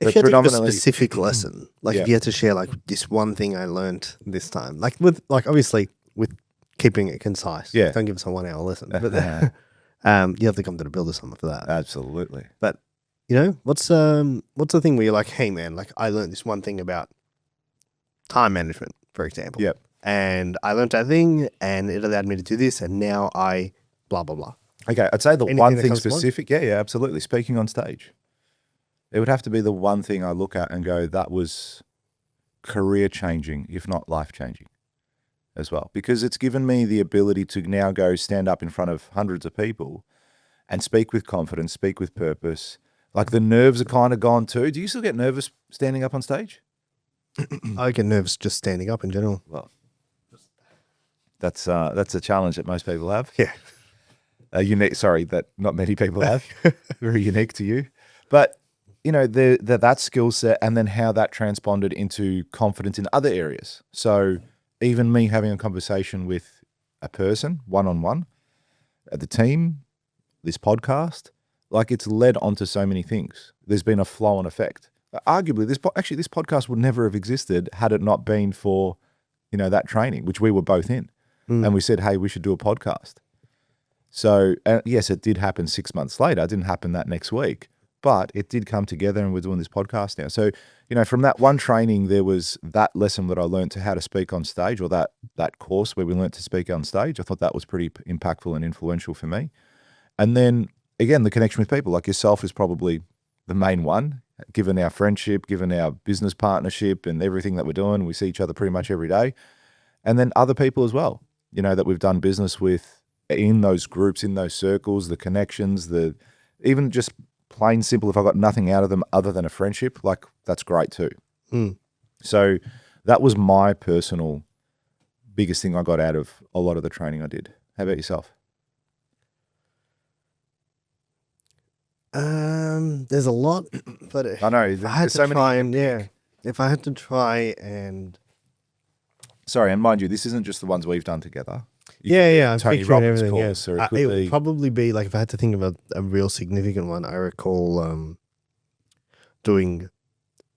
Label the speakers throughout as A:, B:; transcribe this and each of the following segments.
A: If
B: But
A: you had to give a
B: predominantly-
A: specific lesson, like
B: Yeah.
A: if you had to share like this one thing I learned this time, like with like obviously with keeping it concise.
B: Yeah.
A: Don't give us a 1 hour lesson. But you have to come to the Builder Summit for that.
B: Absolutely.
A: But you know, what's the thing where you're like, hey man, like I learned this one thing about time management, for example.
B: Yep.
A: And I learned that thing and it allowed me to do this and now I blah blah blah.
B: Okay, I'd say the
A: Anything
B: one
A: that
B: thing
A: comes to mind?
B: specific. Yeah, absolutely. Speaking on stage. It would have to be the one thing I look at and go, that was career changing, if not life changing as well. Because it's given me the ability to now go stand up in front of hundreds of people and speak with confidence, speak with purpose. Like the nerves are kind of gone too. Do you still get nervous standing up on stage?
A: I get nervous just standing up in general.
B: Well, that's a challenge that most people have.
A: Yeah.
B: Unique. Sorry, that not many people have. Very unique to you, but you know that skill set, and then how that transponded into confidence in other areas. So even me having a conversation with a person one on one, the team, this podcast, like it's led onto so many things. There's been a flow-on effect. Arguably, this podcast would never have existed had it not been for that training, which we were both in, and we said, hey, we should do a podcast. So yes, it did happen 6 months later. It didn't happen that next week, but it did come together and we're doing this podcast now. So, from that one training, there was that lesson that I learned to how to speak on stage, or that course where we learned to speak on stage. I thought that was pretty impactful and influential for me. And then again, the connection with people like yourself is probably the main one, given our friendship, given our business partnership and everything that we're doing. We see each other pretty much every day. And then other people as well, that we've done business with in those groups, in those circles, the connections, even just plain simple, if I got nothing out of them other than a friendship, like that's great too. So that was my personal biggest thing I got out of a lot of the training I did. How about yourself?
A: There's a lot, but
B: I know
A: if I had
B: there's
A: to
B: so many.
A: try if I had to try and
B: Sorry, and mind you, this isn't just the ones we've done together.
A: I'm
B: Tony
A: picturing
B: Robbins
A: everything.
B: course, or it
A: It
B: could
A: would
B: be-
A: probably be like if I had to think of a real significant one. I recall doing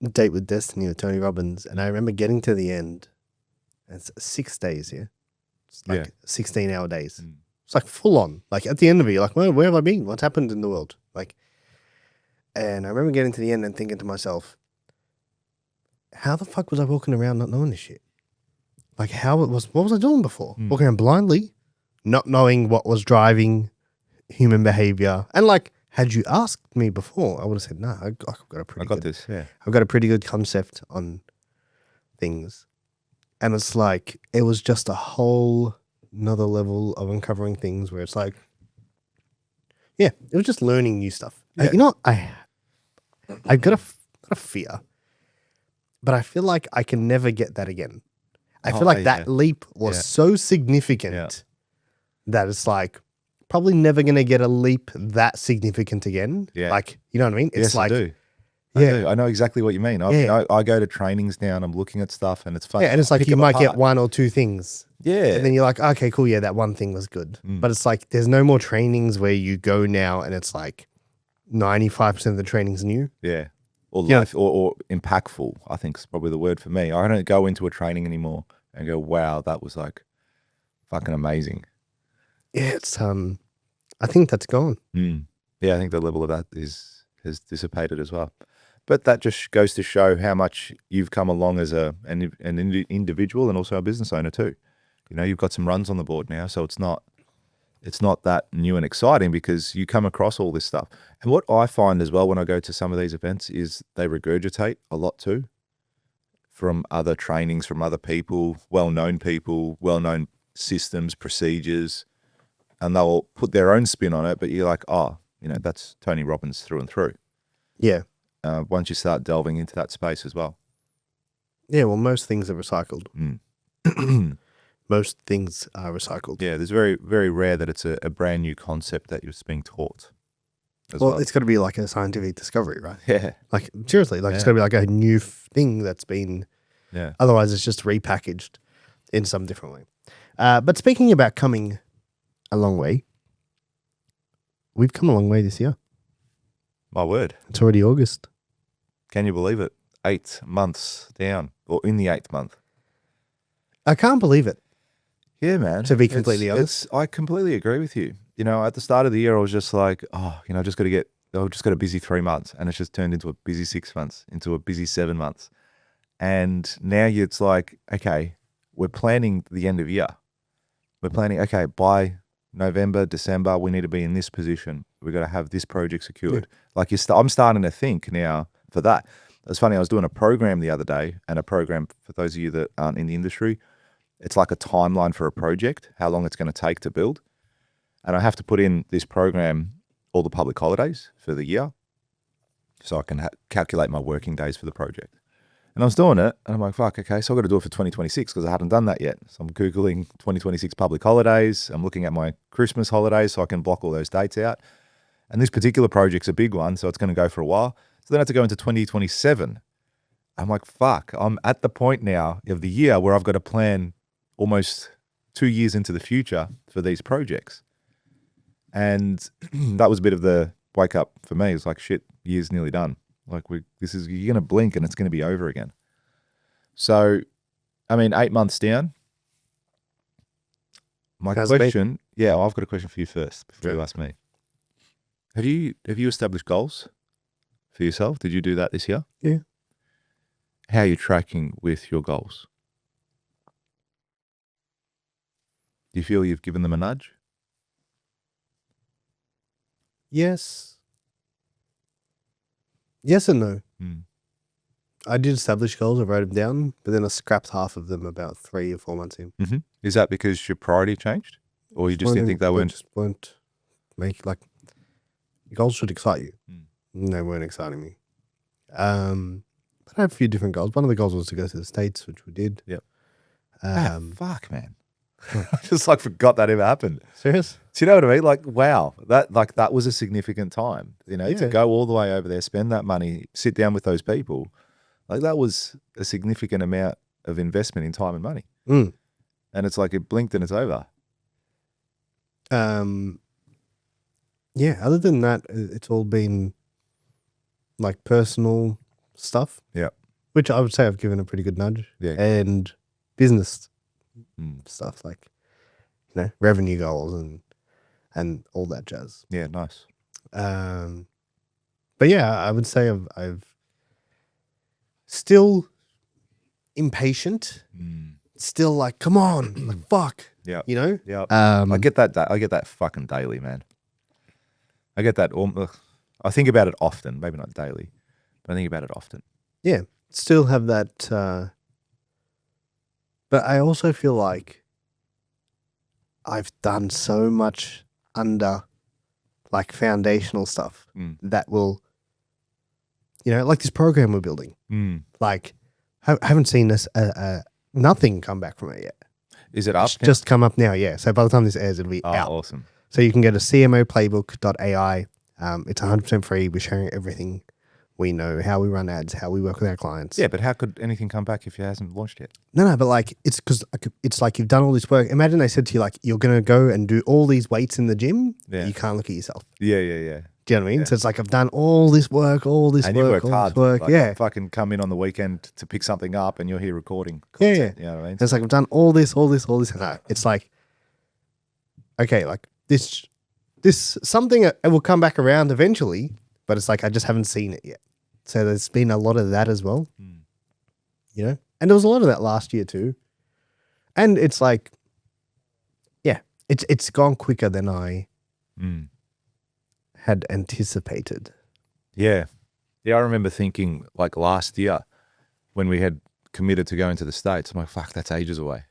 A: Date with Destiny with Tony Robbins, and I remember getting to the end. It's 6 days, yeah. It's like 16-hour days. It's like full on. Like at the end of it, you're like, well, where have I been? What's happened in the world? Like, and I remember getting to the end and thinking to myself, how the fuck was I walking around not knowing this shit? Like what was I doing before? Walking around blindly, not knowing what was driving human behavior. And like, had you asked me before, I would have said, no, I've got a pretty
B: I got
A: good,
B: this, yeah.
A: I've got a pretty good concept on things. And it's like, it was just a whole another level of uncovering things where it's like, yeah, it was just learning new stuff.
B: Yeah.
A: I've got a fear, but I feel like I can never get that again. I feel like that leap was so significant that it's like probably never going to get a leap that significant again.
B: Yeah.
A: Like, you know what I mean? It's
B: Yes,
A: like,
B: I do.
A: Yeah.
B: I know exactly what you mean. I go to trainings now and I'm looking at stuff and it's fun.
A: yeah, and it's like
B: Pick
A: you
B: them
A: might get
B: apart.
A: one or two things.
B: Yeah.
A: And then you're like, okay, cool. Yeah, that one thing was good. But it's like, there's no more trainings where you go now and it's like 95% of the training's new.
B: Yeah. Or
A: Yeah.
B: life or impactful, I think is probably the word for me. I don't go into a training anymore and go, wow, that was like fucking amazing.
A: Yeah, it's, I think that's gone.
B: Yeah, I think the level of that has dissipated as well. But that just goes to show how much you've come along as an individual and also a business owner too. You've got some runs on the board now, so it's not that new and exciting because you come across all this stuff. And what I find as well when I go to some of these events is they regurgitate a lot too from other trainings, from other people, well-known systems, procedures, and they'll put their own spin on it. But you're like, that's Tony Robbins through and through.
A: Yeah.
B: Once you start delving into that space as well.
A: Yeah, well, most things are recycled. Most things are recycled.
B: Yeah, there's very, very rare that it's a brand new concept that you're being taught.
A: Well, it's got to be like a scientific discovery, right?
B: Yeah.
A: Like, seriously, like it's got to be like a new thing that's been, otherwise it's just repackaged in some different way. But speaking about coming a long way, we've come a long way this year.
B: My word.
A: It's already August.
B: Can you believe it? 8 months down, or in the 8th month.
A: I can't believe it.
B: Yeah, man.
A: To be completely honest.
B: I completely agree with you. You know, at the start of the year, I was just like, oh, you know, I've just got a busy 3 months, and it's just turned into a busy 6 months, into a busy 7 months. And now it's like, okay, we're planning the end of year. We're planning, okay, by November, December, we need to be in this position. We've got to have this project secured. Like I'm starting to think now for that. It's funny, I was doing a program the other day, and a program, for those of you that aren't in the industry, it's like a timeline for a project, how long it's going to take to build. And I have to put in this program all the public holidays for the year so I can calculate my working days for the project. And I was doing it, and I'm like, fuck, okay, so I've got to do it for 2026 because I hadn't done that yet. So I'm Googling 2026 public holidays. I'm looking at my Christmas holidays so I can block all those dates out. And this particular project's a big one, so it's going to go for a while. So then I have to go into 2027. I'm like, fuck, I'm at the point now of the year where I've got to plan almost 2 years into the future for these projects. And that was a bit of the wake up for me. It's like, shit, year's nearly done. Like you're going to blink and it's going to be over again. So, I mean, 8 months down. My question, yeah, I've got a question for you first before you ask me. Have you established goals for yourself? Did you do that this year?
A: Yeah.
B: How are you tracking with your goals? Do you feel you've given them a nudge?
A: Yes. Yes and no.
B: Hmm.
A: I did establish goals. I wrote them down, but then I scrapped half of them about 3 or 4 months in.
B: Mm-hmm. Is that because your priority changed? Or you just didn't think they weren't?
A: Just weren't goals should excite you.
B: Hmm.
A: They weren't exciting me. But I had a few different goals. One of the goals was to go to the States, which we did.
B: Yep. Fuck, man. I just forgot that ever happened.
A: Serious?
B: Do you know what I mean? Like, wow, that was a significant time, you know, to go all the way over there, spend that money, sit down with those people. Like that was a significant amount of investment in time and money.
A: Mm.
B: And it's like it blinked and it's over.
A: Yeah, other than that, it's all been like personal stuff.
B: Yeah.
A: Which I would say I've given a pretty good nudge.
B: Yeah.
A: And business stuff like, you know, revenue goals and all that jazz.
B: Yeah, nice.
A: But yeah, I would say I've still impatient. Still like, come on, like fuck.
B: Yeah.
A: You know?
B: Yeah. I get that fucking daily, man. I get that. I think about it often, maybe not daily, but I think about it often.
A: Yeah. Still have that. But I also feel like I've done so much under like foundational stuff that will, you know, like this program we're building. Like, I haven't seen this, nothing come back from it yet.
B: Is it up?
A: It's just come up now, yeah. So by the time this airs, it'll be out.
B: Awesome.
A: So you can go to cmoplaybook.ai. It's 100% free. We're sharing everything we know, how we run ads, how we work with our clients.
B: Yeah, but how could anything come back if it hasn't launched yet?
A: No, but like, it's because it's like you've done all this work. Imagine they said to you, like, you're going to go and do all these weights in the gym.
B: Yeah.
A: You can't look at yourself.
B: Yeah.
A: Do you know what I mean? Yeah. So it's like, I've done all this work,
B: and you worked hard.
A: Like, yeah.
B: Fucking come in on the weekend to pick something up and you're here recording
A: content,
B: yeah. You know what I mean?
A: It's like, I've done all this. And it's like, okay, like this something it will come back around eventually, but it's like, I just haven't seen it yet. So there's been a lot of that as well, you know? And there was a lot of that last year too. And it's like, yeah, it's gone quicker than I had anticipated.
B: Yeah. Yeah, I remember thinking like last year when we had committed to going to the States, I'm like, fuck, that's ages away.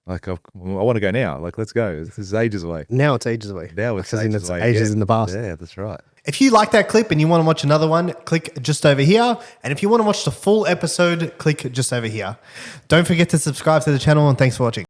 B: Like, I want to go now. Like, let's go. This is ages away.
A: Now it's ages away.
B: Now it's
A: ages away. Ages in the past.
B: Yeah, that's right.
C: If you like that clip and you want to watch another one, click just over here. And if you want to watch the full episode, click just over here. Don't forget to subscribe to the channel, and thanks for watching.